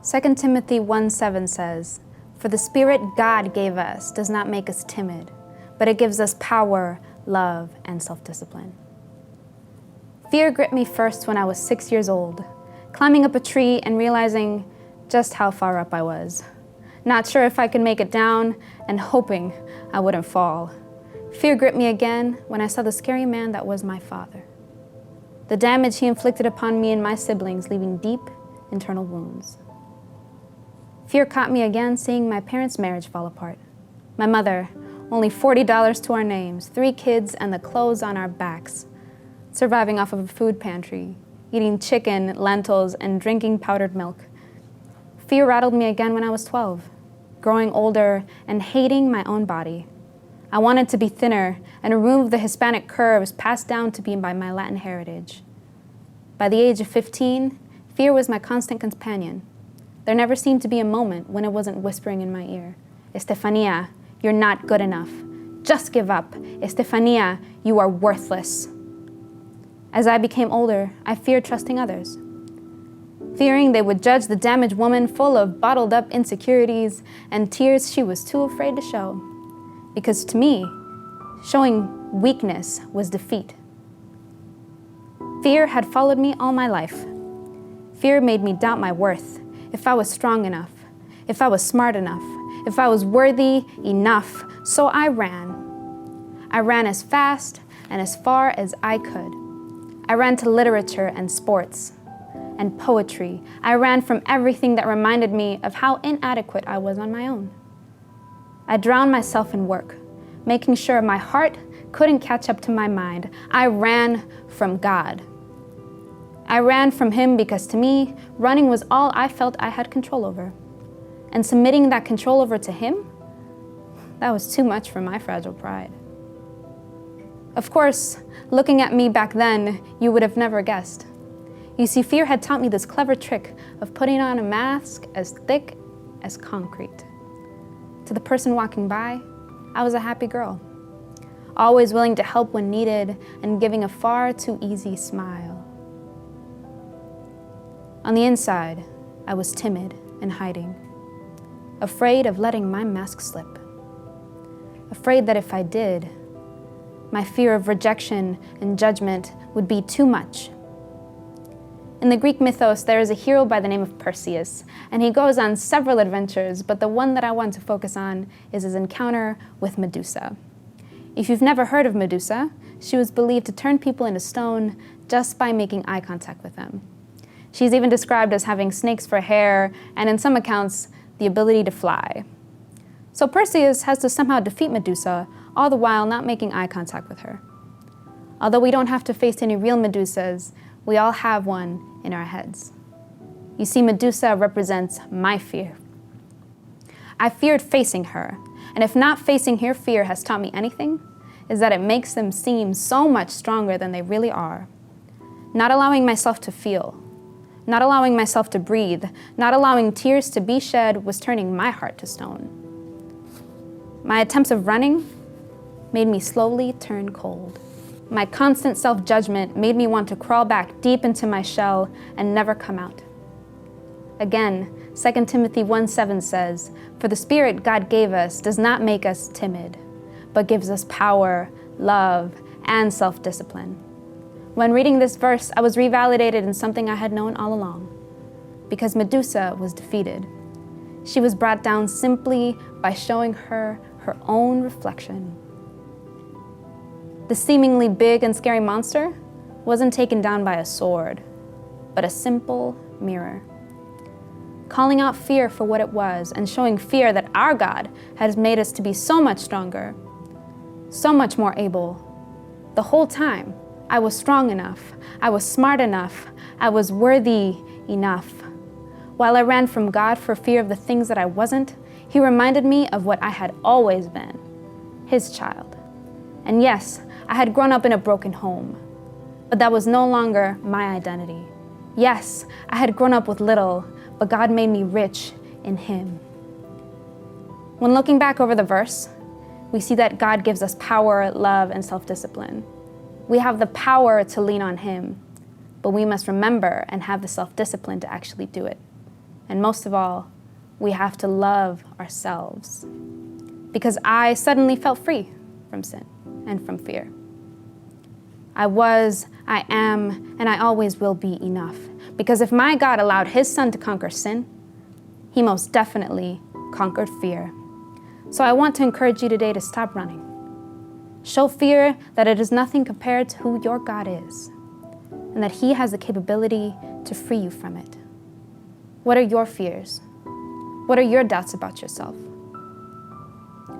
2 Timothy 1:7 says, "For the Spirit God gave us does not make us timid, but it gives us power, love, and self-discipline." Fear gripped me first when I was 6 years old, climbing up a tree and realizing just how far up I was. Not sure if I could make it down and hoping I wouldn't fall. Fear gripped me again when I saw the scary man that was my father. The damage he inflicted upon me and my siblings, leaving deep internal wounds. Fear caught me again seeing my parents' marriage fall apart. My mother, only $40 to our names, 3 kids and the clothes on our backs, surviving off of a food pantry, eating chicken, lentils, and drinking powdered milk. Fear rattled me again when I was 12, growing older and hating my own body. I wanted to be thinner and remove the Hispanic curves passed down to me by my Latin heritage. By the age of 15, fear was my constant companion. There never seemed to be a moment when it wasn't whispering in my ear, "Estefania, you're not good enough. Just give up. Estefania, you are worthless." As I became older, I feared trusting others, fearing they would judge the damaged woman full of bottled up insecurities and tears she was too afraid to show. Because to me, showing weakness was defeat. Fear had followed me all my life. Fear made me doubt my worth, if I was strong enough, if I was smart enough, if I was worthy enough. So I ran. I ran as fast and as far as I could. I ran to literature and sports and poetry. I ran from everything that reminded me of how inadequate I was on my own. I drowned myself in work, making sure my heart couldn't catch up to my mind. I ran from God. I ran from Him because to me, running was all I felt I had control over. And submitting that control over to Him, that was too much for my fragile pride. Of course, looking at me back then, you would have never guessed. You see, fear had taught me this clever trick of putting on a mask as thick as concrete. To the person walking by, I was a happy girl, always willing to help when needed and giving a far too easy smile. On the inside, I was timid and hiding, afraid of letting my mask slip, afraid that if I did, my fear of rejection and judgment would be too much. In the Greek mythos, there is a hero by the name of Perseus, and he goes on several adventures, but the one that I want to focus on is his encounter with Medusa. If you've never heard of Medusa, she was believed to turn people into stone just by making eye contact with them. She's even described as having snakes for hair, and in some accounts, the ability to fly. So Perseus has to somehow defeat Medusa, all the while not making eye contact with her. Although we don't have to face any real Medusas, we all have one in our heads. You see, Medusa represents my fear. I feared facing her, and if not facing her fear has taught me anything, is that it makes them seem so much stronger than they really are. Not allowing myself to feel, not allowing myself to breathe, not allowing tears to be shed was turning my heart to stone. My attempts of running made me slowly turn cold. My constant self-judgment made me want to crawl back deep into my shell and never come out. Again, 2 Timothy 1:7 says, "For the Spirit God gave us does not make us timid, but gives us power, love, and self-discipline." When reading this verse, I was revalidated in something I had known all along. Because Medusa was defeated. She was brought down simply by showing her own reflection. The seemingly big and scary monster wasn't taken down by a sword, but a simple mirror. Calling out fear for what it was and showing fear that our God has made us to be so much stronger, so much more able. The whole time, I was strong enough, I was smart enough, I was worthy enough. While I ran from God for fear of the things that I wasn't, He reminded me of what I had always been, His child. And yes, I had grown up in a broken home, but that was no longer my identity. Yes, I had grown up with little, but God made me rich in Him. When looking back over the verse, we see that God gives us power, love, and self-discipline. We have the power to lean on Him, but we must remember and have the self-discipline to actually do it. And most of all, we have to love ourselves. Because I suddenly felt free from sin and from fear. I was, I am, and I always will be enough. Because if my God allowed his son to conquer sin, he most definitely conquered fear. So I want to encourage you today to stop running. Show fear that it is nothing compared to who your God is, and that he has the capability to free you from it. What are your fears? What are your doubts about yourself?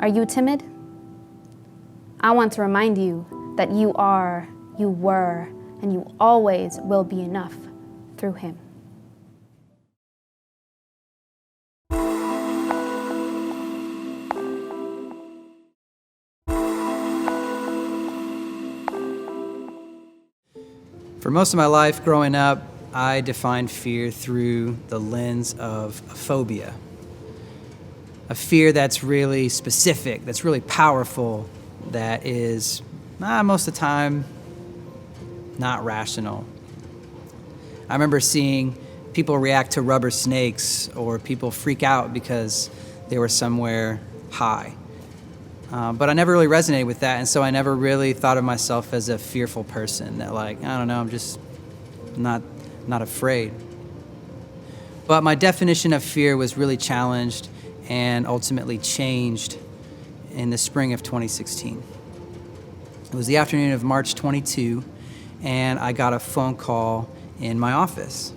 Are you timid? I want to remind you that you are, you were, and you always will be enough through him. For most of my life growing up, I defined fear through the lens of a phobia. A fear that's really specific, that's really powerful, that is, most of the time, not rational. I remember seeing people react to rubber snakes, or people freak out because they were somewhere high. But I never really resonated with that, and so I never really thought of myself as a fearful person, that I don't know, I'm just not afraid. But my definition of fear was really challenged and ultimately changed in the spring of 2016. It was the afternoon of March 22, and I got a phone call in my office,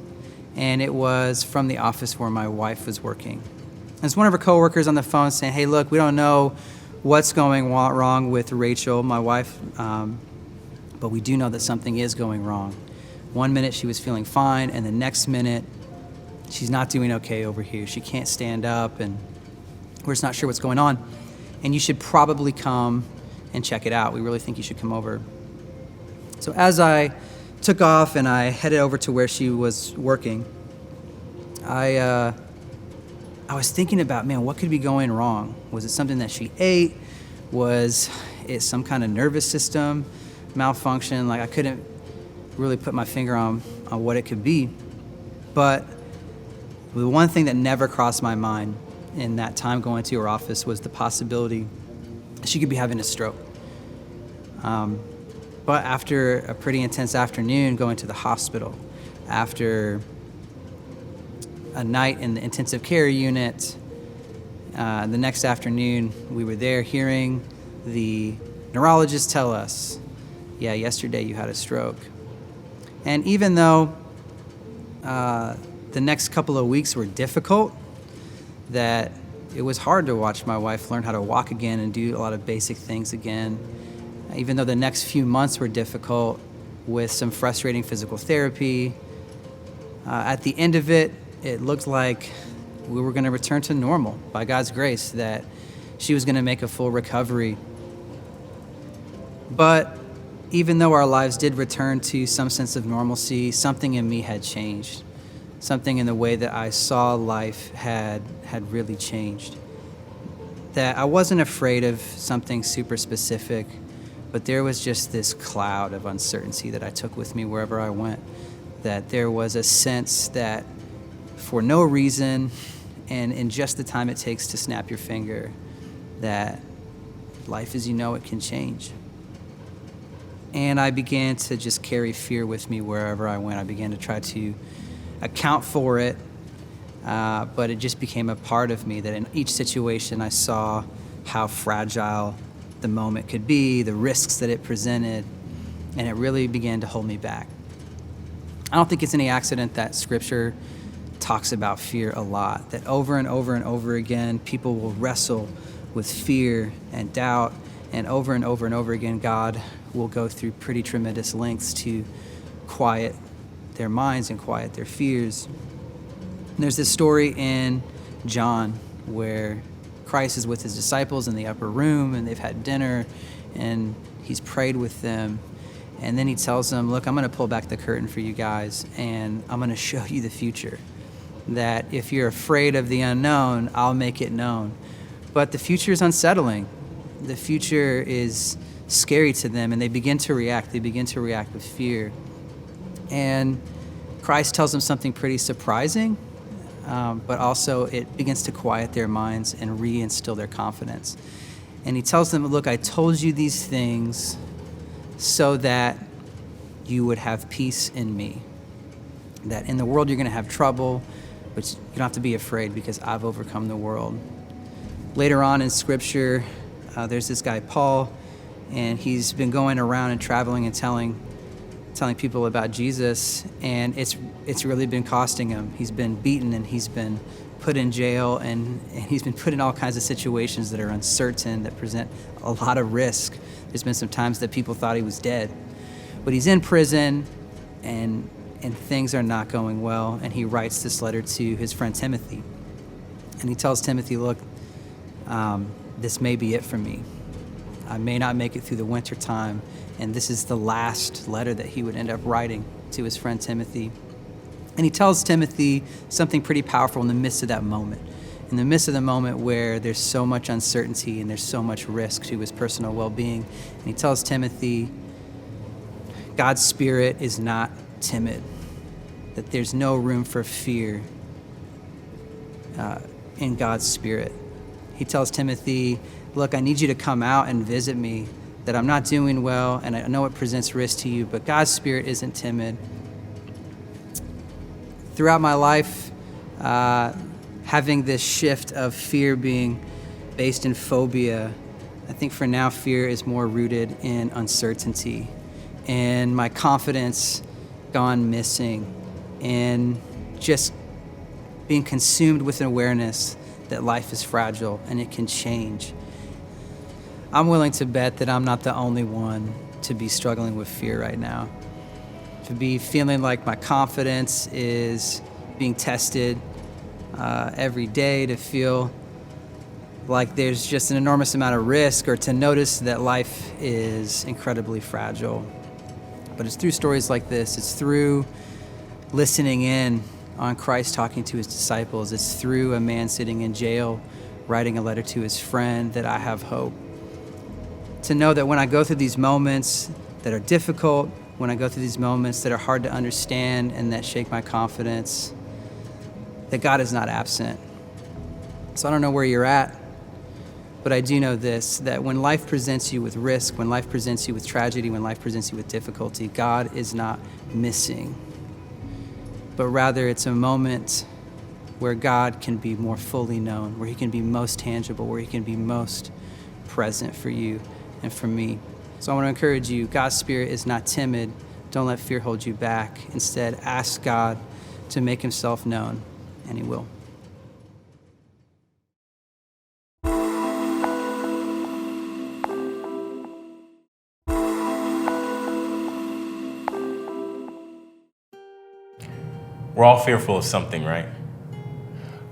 and it was from the office where my wife was working. It was one of her coworkers on the phone saying, "Hey, look, we don't know what's going wrong with Rachel, my wife, but we do know that something is going wrong. One minute she was feeling fine, and the next minute she's not doing okay over here. She can't stand up, and we're just not sure what's going on. And you should probably come and check it out. We really think you should come over." So as I took off and I headed over to where she was working, I was thinking about, what could be going wrong? Was it something that she ate? Was it some kind of nervous system malfunction? I couldn't really put my finger on what it could be. But the one thing that never crossed my mind in that time going to her office was the possibility she could be having a stroke. But after a pretty intense afternoon going to the hospital, after a night in the intensive care unit, the next afternoon we were there hearing the neurologist tell us, "Yeah, yesterday you had a stroke." And even though the next couple of weeks were difficult, that it was hard to watch my wife learn how to walk again and do a lot of basic things again, even though the next few months were difficult with some frustrating physical therapy, at the end of it, it looked like we were going to return to normal by God's grace, that she was going to make a full recovery. But even though our lives did return to some sense of normalcy, something in me had changed. Something in the way that I saw life had really changed. That I wasn't afraid of something super specific, but there was just this cloud of uncertainty that I took with me wherever I went. That there was a sense that for no reason, and in just the time it takes to snap your finger, that life as you know it can change. And I began to just carry fear with me wherever I went. I began to try to account for it, but it just became a part of me, that in each situation I saw how fragile the moment could be, the risks that it presented, and it really began to hold me back. I don't think it's any accident that Scripture talks about fear a lot, that over and over and over again, people will wrestle with fear and doubt, and over and over again, God will go through pretty tremendous lengths to quiet their minds and quiet their fears. And there's this story in John where Christ is with his disciples in the upper room, and they've had dinner, and he's prayed with them. And then he tells them, "Look, I'm going to pull back the curtain for you guys, and I'm going to show you the future. That if you're afraid of the unknown, I'll make it known." But the future is unsettling. The future is scary to them, and they begin to react. They begin to react with fear. And Christ tells them something pretty surprising. but also it begins to quiet their minds and reinstill their confidence. And he tells them, look, I told you these things so that you would have peace in me. That in the world you're going to have trouble, but you don't have to be afraid because I've overcome the world. Later on in Scripture, there's this guy, Paul, and he's been going around and traveling and telling people about Jesus, and it's really been costing him. He's been beaten, and he's been put in jail, and he's been put in all kinds of situations that are uncertain, that present a lot of risk. There's been some times that people thought he was dead. But he's in prison, and things are not going well, and he writes this letter to his friend Timothy. And he tells Timothy, look, this may be it for me. I may not make it through the winter time. And this is the last letter that he would end up writing to his friend Timothy. And he tells Timothy something pretty powerful in the midst of that moment. In the midst of the moment where there's so much uncertainty and there's so much risk to his personal well-being. And he tells Timothy, God's Spirit is not timid, that there's no room for fear in God's Spirit. He tells Timothy, look, I need you to come out and visit me, that I'm not doing well, and I know it presents risk to you, but God's Spirit isn't timid. Throughout my life, having this shift of fear being based in phobia, I think for now fear is more rooted in uncertainty, and my confidence gone missing, and just being consumed with an awareness that life is fragile and it can change. I'm willing to bet that I'm not the only one to be struggling with fear right now. To be feeling like my confidence is being tested every day, to feel like there's just an enormous amount of risk, or to notice that life is incredibly fragile. But it's through stories like this, it's through listening in on Christ talking to his disciples, it's through a man sitting in jail writing a letter to his friend that I have hope. To know that when I go through these moments that are difficult, when I go through these moments that are hard to understand and that shake my confidence, that God is not absent. So I don't know where you're at, but I do know this, that when life presents you with risk, when life presents you with tragedy, when life presents you with difficulty, God is not missing. But rather it's a moment where God can be more fully known, where he can be most tangible, where he can be most present for you and for me. So I want to encourage you, God's Spirit is not timid. Don't let fear hold you back. Instead, ask God to make himself known, and he will. We're all fearful of something, right?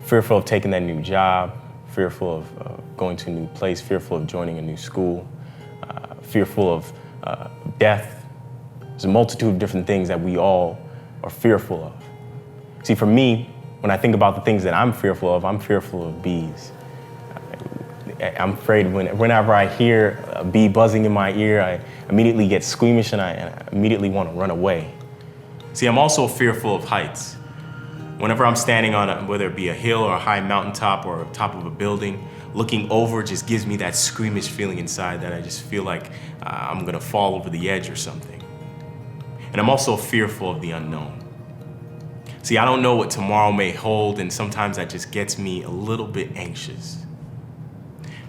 Fearful of taking that new job, fearful of going to a new place, fearful of joining a new school, fearful of death. There's a multitude of different things that we all are fearful of. See, for me, when I think about the things that I'm fearful of bees. I'm afraid whenever I hear a bee buzzing in my ear, I immediately get squeamish and I immediately want to run away. See, I'm also fearful of heights. Whenever I'm standing on whether it be a hill or a high mountaintop or top of a building, looking over just gives me that squeamish feeling inside that I just feel like I'm gonna fall over the edge or something. And I'm also fearful of the unknown. See, I don't know what tomorrow may hold, and sometimes that just gets me a little bit anxious.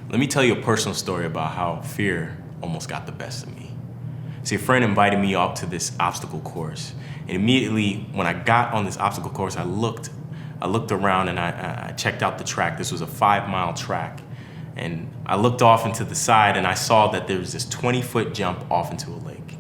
Let me tell you a personal story about how fear almost got the best of me. See, a friend invited me up to this obstacle course. And immediately when I got on this obstacle course, I looked around and I checked out the track. This was a 5-mile track. And I looked off into the side and I saw that there was this 20-foot jump off into a lake.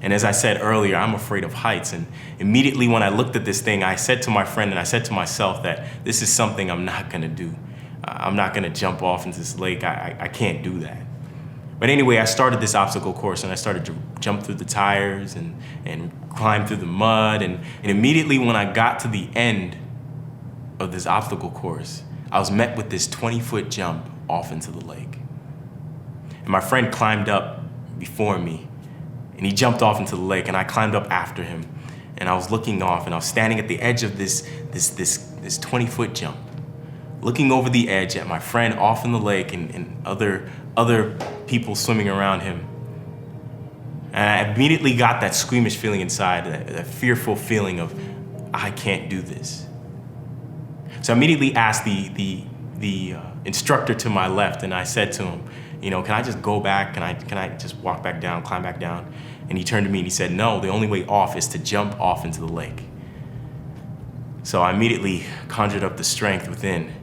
And as I said earlier, I'm afraid of heights. And immediately when I looked at this thing, I said to my friend and I said to myself that this is something I'm not gonna do. I'm not gonna jump off into this lake. I can't do that. But anyway, I started this obstacle course and I started to jump through the tires and climb through the mud. And immediately when I got to the end of this obstacle course, I was met with this 20-foot jump off into the lake. And my friend climbed up before me and he jumped off into the lake and I climbed up after him. And I was looking off and I was standing at the edge of this this 20-foot jump, looking over the edge at my friend off in the lake and other people swimming around him. And I immediately got that squeamish feeling inside, that fearful feeling of, I can't do this. So I immediately asked the instructor to my left, and I said to him, can I just go back? Can I just walk back down, climb back down? And he turned to me and he said, no, the only way off is to jump off into the lake. So I immediately conjured up the strength within,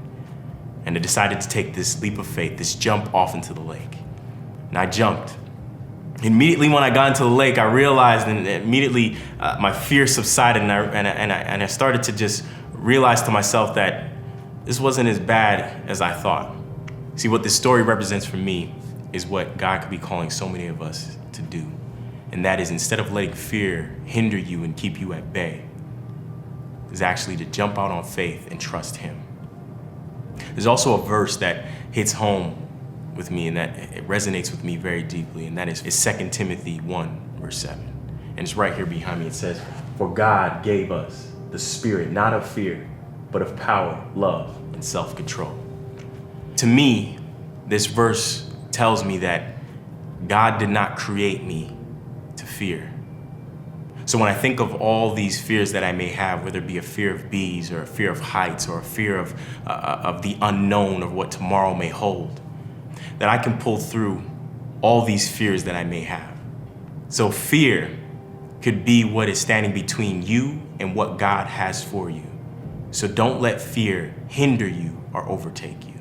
and I decided to take this leap of faith, this jump off into the lake. And I jumped. Immediately when I got into the lake, I realized, and immediately my fear subsided, and I started to just realize to myself that this wasn't as bad as I thought. See, what this story represents for me is what God could be calling so many of us to do. And that is, instead of letting fear hinder you and keep you at bay, is actually to jump out on faith and trust Him. There's also a verse that hits home with me, and that it resonates with me very deeply, and that is 2 Timothy 1, verse 7. And it's right here behind me. It says, "For God gave us the spirit not of fear, but of power, love, and self-control." To me, this verse tells me that God did not create me to fear. So when I think of all these fears that I may have, whether it be a fear of bees or a fear of heights or a fear of the unknown of what tomorrow may hold, that I can pull through all these fears that I may have. So fear could be what is standing between you and what God has for you. So don't let fear hinder you or overtake you.